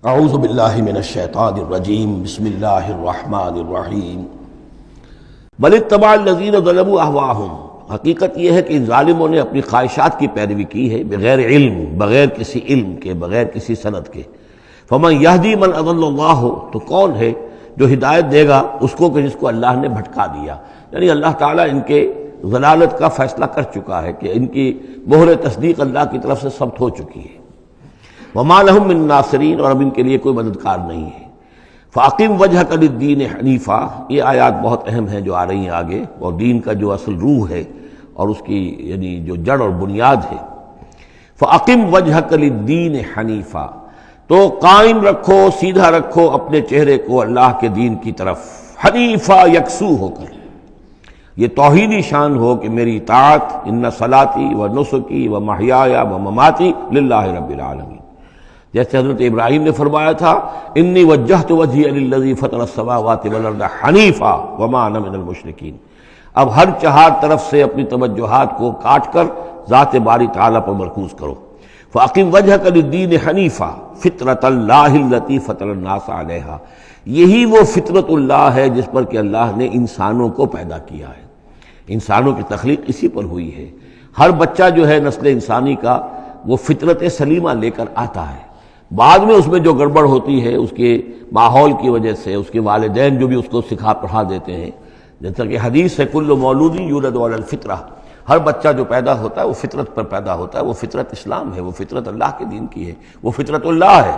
اعوذ باللہ من الشیطان الرجیم بسم اللہ الرحمن الرحیم بل اتبع الذین ظلموا اہواءہم، حقیقت یہ ہے کہ ان ظالموں نے اپنی خواہشات کی پیروی کی ہے بغیر علم، بغیر کسی علم کے، بغیر کسی سند کے۔ فمن یہدی من اضل اللہ، تو کون ہے جو ہدایت دے گا اس کو کہ جس کو اللہ نے بھٹکا دیا؟ یعنی اللہ تعالیٰ ان کے ضلالت کا فیصلہ کر چکا ہے کہ ان کی مہر تصدیق اللہ کی طرف سے ثبت ہو چکی ہے۔ وما لهم من ناصرین، اور اب ان کے لیے کوئی مددگار نہیں ہے۔ فاقم وجہک للدین حنیفا، یہ آیات بہت اہم ہیں جو آ رہی ہیں آگے، اور دین کا جو اصل روح ہے اور اس کی یعنی جو جڑ اور بنیاد ہے۔ فاقم وجہک للدین حنیفا، تو قائم رکھو، سیدھا رکھو اپنے چہرے کو اللہ کے دین کی طرف، حنیفا، یکسو ہو کر۔ یہ توحیدی شان ہو کہ میری اطاعت، ان صلاتی و نسکی و محیای و مماتی للہ رب العالمین، جیسے حضرت ابراہیم نے فرمایا تھا انی وجہت وجہی للذی فطر السماوات والارض حنیفا وما انا من المشرکین۔ اب ہر چہار طرف سے اپنی توجہات کو کاٹ کر ذات باری تعالیٰ پر مرکوز کرو۔ فاقم وجہک للدین حنیفا فطرۃ اللہ التی فطر الناس علیہا، یہی وہ فطرت اللہ ہے جس پر کہ اللہ نے انسانوں کو پیدا کیا ہے۔ انسانوں کی تخلیق اسی پر ہوئی ہے۔ ہر بچہ جو ہے نسل انسانی کا وہ فطرت سلیمہ لے کر آتا ہے، بعد میں اس میں جو گڑبڑ ہوتی ہے اس کے ماحول کی وجہ سے، اس کے والدین جو بھی اس کو سکھا پڑھا دیتے ہیں، جیسا کہ حدیث ہے کل مولود یولد علی الفطرہ، ہر بچہ جو پیدا ہوتا ہے وہ فطرت پر پیدا ہوتا ہے، وہ فطرت اسلام ہے، وہ فطرت اللہ کے دین کی ہے، وہ فطرت اللہ ہے۔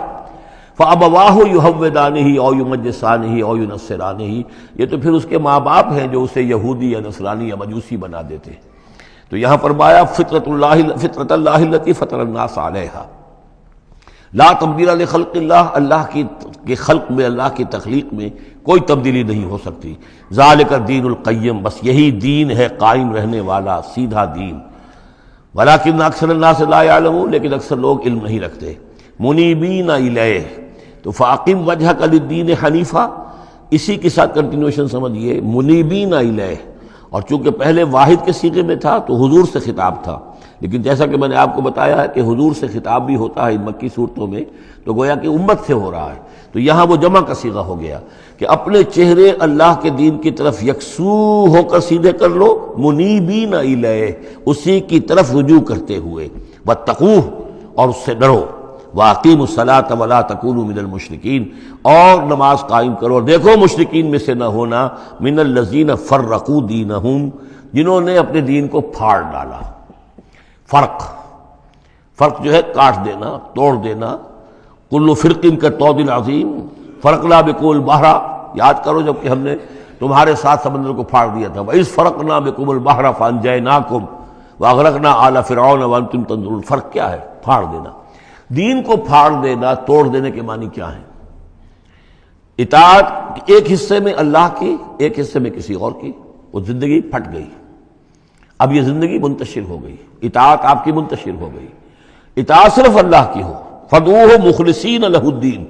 فَأَبَوَاهُ يُهَوِّدَانِهِ أَوْ يُمَجِّسَانِهِ أَوْ يُنَصِّرَانِهِ، یہ تو پھر اس کے ماں باپ ہیں جو اسے یہودی یا نصرانی یا مجوسی بنا دیتے ہیں۔ تو یہاں فرمایا فطرت اللہ التی فطر الناس علیہا، لا تبدیل لخلق اللہ، اللہ کی خلق میں، اللہ کی تخلیق میں کوئی تبدیلی نہیں ہو سکتی۔ ذالک الدین القیم، بس یہی دین ہے قائم رہنے والا سیدھا دین۔ ولکن اکثر الناس لا یعلمون، لیکن اکثر لوگ علم نہیں رکھتے۔ منیبین الیہ، تو فاقم وجہک للدین حنیفا، اسی کے ساتھ کنٹینویشن سمجھیے، منیبین الیہ، اور چونکہ پہلے واحد کے صیغے میں تھا تو حضور سے خطاب تھا، لیکن جیسا کہ میں نے آپ کو بتایا ہے کہ حضور سے خطاب بھی ہوتا ہے ان مکی صورتوں میں، تو گویا کہ امت سے ہو رہا ہے، تو یہاں وہ جمع کا صیغہ ہو گیا کہ اپنے چہرے اللہ کے دین کی طرف یکسو ہو کر سیدھے کر لو، منیبین الیہ، اسی کی طرف رجوع کرتے ہوئے، واتقوہ، اور اس سے ڈرو، وَأَقِیمُوا الصَّلَاةَ وَلَا تَکُونُوا مِنَ الْمُشْرِکِینَ، اور نماز قائم کرو، اور دیکھو مشرکین میں سے نہ ہونا، مِنَ الَّذِینَ فَرَّقُوا دِینَہُم، جنہوں نے اپنے دین کو پھاڑ ڈالا۔ فرق جو ہے کاٹ دینا، توڑ دینا، کل فرق کالطود العظیم فرقنا بکم البحر، یاد کرو جب کہ ہم نے تمہارے ساتھ سمندر کو پھاڑ دیا تھا، وَإِذْ فَرَقْنَا بِكُمُ الْبَحْرَ فَأَنْجَيْنَاكُمْ وَأَغْرَقْنَا آلَ فِرْعَوْنَ وَأَنْتُمْ تَنظُرُونَ۔ فرق کیا ہے؟ پھاڑ دینا، دین کو پھاڑ دینا، توڑ دینے کے معنی کیا ہیں؟ اطاعت ایک حصے میں اللہ کی، ایک حصے میں کسی اور کی، وہ زندگی پھٹ گئی، اب یہ زندگی منتشر ہو گئی، اطاعت آپ کی منتشر ہو گئی۔ اطاعت صرف اللہ کی ہو، فَدْعُوهُ مُخْلِصِينَ لَهُ الدِّينَ،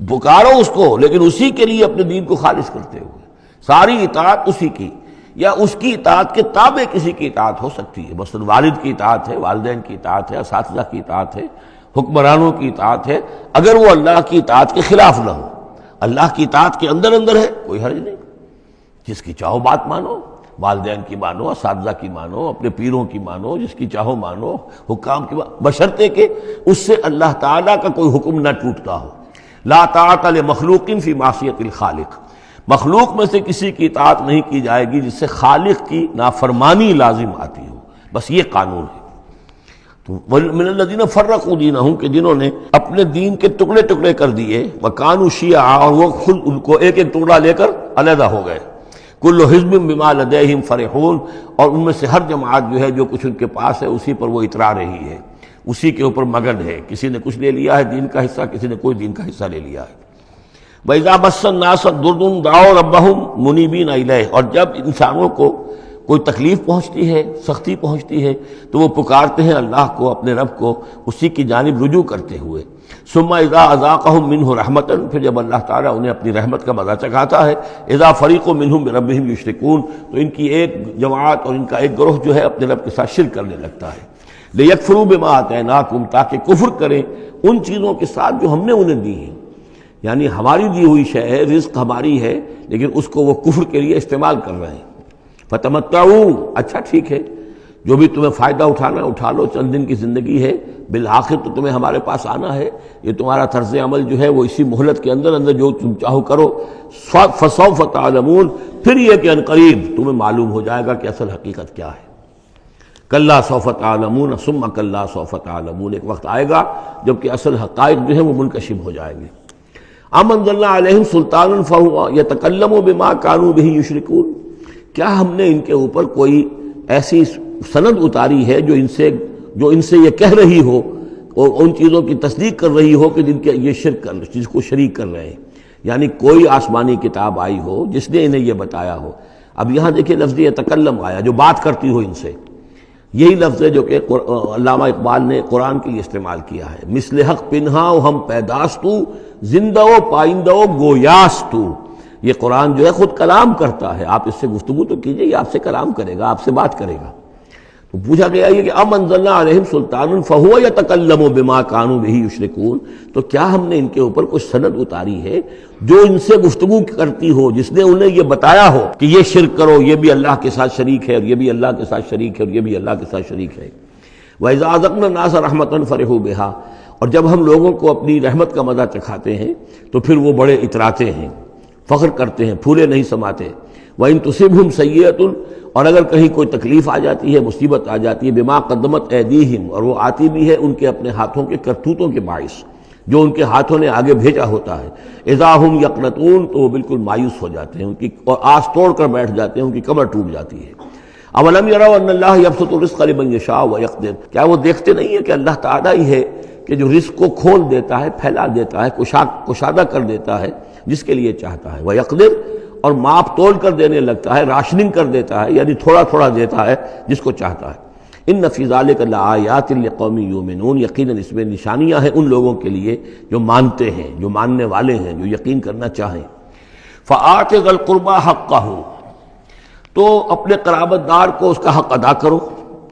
پکارو اس کو لیکن اسی کے لیے اپنے دین کو خالص کرتے ہوئے، ساری اطاعت اسی کی، یا اس کی اطاعت کے تابع کسی کی اطاعت ہو سکتی ہے، مثلا والد کی اطاعت ہے، والدین کی اطاعت ہے، اساتذہ کی اطاعت ہے، حکمرانوں کی اطاعت ہے، اگر وہ اللہ کی اطاعت کے خلاف نہ ہو، اللہ کی اطاعت کے اندر اندر ہے کوئی حرج نہیں، جس کی چاہو بات مانو، والدین کی مانو، اساتذہ کی مانو، اپنے پیروں کی مانو، جس کی چاہو مانو، حکام کی مانو، بشرطے کہ اس سے اللہ تعالیٰ کا کوئی حکم نہ ٹوٹتا ہو۔ لا طاعت لمخلوق فی معصیت الخالق، مخلوق میں سے کسی کی اطاعت نہیں کی جائے گی جس سے خالق کی نافرمانی لازم آتی ہو، بس یہ قانون ہے۔ تو من الذین فرقوا دینہم، کہ جنہوں نے اپنے دین کے ٹکڑے ٹکڑے کر دیے، وکانوا شیعا، اور وہ خود ان کو ایک ایک ٹکڑا لے کر علیحدہ ہو گئے، کل حزب بما لدیہم فرحون، اور ان میں سے ہر جماعت جو ہے جو کچھ ان کے پاس ہے اسی پر وہ اترا رہی ہے، اسی کے اوپر مگن ہے، کسی نے کچھ لے لیا ہے دین کا حصہ، کسی نے کوئی دین کا حصہ لے لیا ہے۔ وَإِذَا مَسَّ النَّاسَ ضُرٌّ دَعَوْا رَبَّهُمْ مُنِيبِينَ إِلَيْهِ، اور جب انسانوں کو کوئی تکلیف پہنچتی ہے، سختی پہنچتی ہے، تو وہ پکارتے ہیں اللہ کو، اپنے رب کو، اسی کی جانب رجوع کرتے ہوئے۔ ثم اذا اذاقهم منه رحمتا، پھر جب اللہ تعالیٰ انہیں اپنی رحمت کا مزہ چکھاتا ہے، اذا فریق منهم بربهم یشرکون، تو ان کی ایک جماعت اور ان کا ایک گروہ جو ہے اپنے رب کے ساتھ شرک کرنے لگتا ہے۔ لیکفروا بما آتیناکم، تاکہ کفر کریں ان چیزوں کے ساتھ جو ہم نے انہیں دی ہیں، یعنی ہماری دی ہوئی شے ہے، رزق ہماری ہے، لیکن اس کو وہ کفر کے لیے استعمال کر رہے ہیں۔ فتمتعوا، اچھا ٹھیک ہے، جو بھی تمہیں فائدہ اٹھانا ہے اٹھا لو، چند دن کی زندگی ہے، بالآخر تو تمہیں ہمارے پاس آنا ہے، یہ تمہارا طرز عمل جو ہے وہ اسی مہلت کے اندر اندر جو تم چاہو کرو، فسوف تعلمون، پھر یہ کہ عنقریب تمہیں معلوم ہو جائے گا کہ اصل حقیقت کیا ہے۔ کلا سوف تعلمون ثم کلا سوف تعلمون، ایک وقت آئے گا جب کہ اصل حقائق جو ہیں وہ منکشف ہو جائیں گے۔ ام انزلنا علیہم سلطانا فہو یتکلم بما کانوا بہ یشرکون، کیا ہم نے ان کے اوپر کوئی ایسی سند اتاری ہے جو ان سے یہ کہہ رہی ہو اور ان چیزوں کی تصدیق کر رہی ہو کہ جن کے یہ جس کو شریک کر رہے ہیں، یعنی کوئی آسمانی کتاب آئی ہو جس نے انہیں یہ بتایا ہو۔ اب یہاں دیکھیں لفظ یتکلم آیا، جو بات کرتی ہو ان سے، یہی لفظ ہے جو کہ علامہ اقبال نے قرآن کے لیے استعمال کیا ہے، مثل حق پنہا و ہم پیداستو زندہ و پائندہ و گویاستو۔ یہ قرآن جو ہے خود کلام کرتا ہے، آپ اس سے گفتگو تو کیجئے، یہ آپ سے کلام کرے گا، آپ سے بات کرے گا۔ تو پوچھا گیا یہ کہ ام انزلنا علیہم سلطانا فہو یتکلم بما کانوا بہ یشرکون، تو کیا ہم نے ان کے اوپر کچھ سند اتاری ہے جو ان سے گفتگو کرتی ہو، جس نے انہیں یہ بتایا ہو کہ یہ شرک کرو، یہ بھی اللہ کے ساتھ شریک ہے اور یہ بھی اللہ کے ساتھ شریک ہے اور یہ بھی اللہ کے ساتھ شریک ہے۔ وَإِذَا أَذَقْنَا النَّاسَ رَحْمَةً فَرِحُوا بِهَا، اور جب ہم لوگوں کو اپنی رحمت کا مزہ چکھاتے ہیں تو پھر وہ بڑے اتراتے ہیں، فخر کرتے ہیں، پھولے نہیں سماتے۔ وَإِن تُصِبْهُمْ سَيِّئَةٌ، اور اگر کہیں کوئی تکلیف آ جاتی ہے، مصیبت آ جاتی ہے، بما قدمت ایدیہم، اور وہ آتی بھی ہے ان کے اپنے ہاتھوں کے کرتوتوں کے باعث، جو ان کے ہاتھوں نے آگے بھیجا ہوتا ہے، اذا ہم یقنطون، تو وہ بالکل مایوس ہو جاتے ہیں، ان کی اور آس توڑ کر بیٹھ جاتے ہیں، ان کی کمر ٹوٹ جاتی ہے۔ اولم یروا ان اللہ یبسط الرزق لمن یشاء ویقدر، کیا وہ دیکھتے نہیں ہیں کہ اللہ تعالیٰ ہی ہے کہ جو رزق کو کھول دیتا ہے، پھیلا دیتا ہے، کشادہ کر دیتا ہے جس کے لیے چاہتا ہے، ویقدر، اور ماپ تول کر دینے لگتا ہے، راشننگ کر دیتا ہے، یعنی تھوڑا تھوڑا دیتا ہے جس کو چاہتا ہے۔ ان فی ذلک لآیات لقوم یؤمنون، یقیناً اس میں نشانیاں ہیں ان لوگوں کے لیے جو مانتے ہیں، جو ماننے والے ہیں، جو یقین کرنا چاہیں۔ فآت ذی القربى حقہ، تو اپنے قرابت دار کو اس کا حق ادا کرو،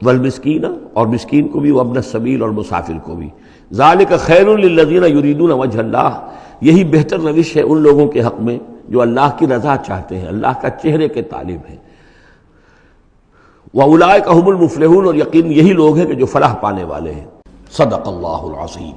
والمسکین، اور مسکین کو بھی، وابن السبیل، اور مسافر کو بھی۔ ذالک خیر للذین یریدون وجہ اللہ، یہی بہتر روش ہے ان لوگوں کے حق میں جو اللہ کی رضا چاہتے ہیں، اللہ کا چہرے کے طالب ہیں۔ وَأُولَٰئِکَ هُمُ الْمُفْلِحُونَ، اور یقین یہی لوگ ہیں کہ جو فلاح پانے والے ہیں۔ صدق اللہ العظیم۔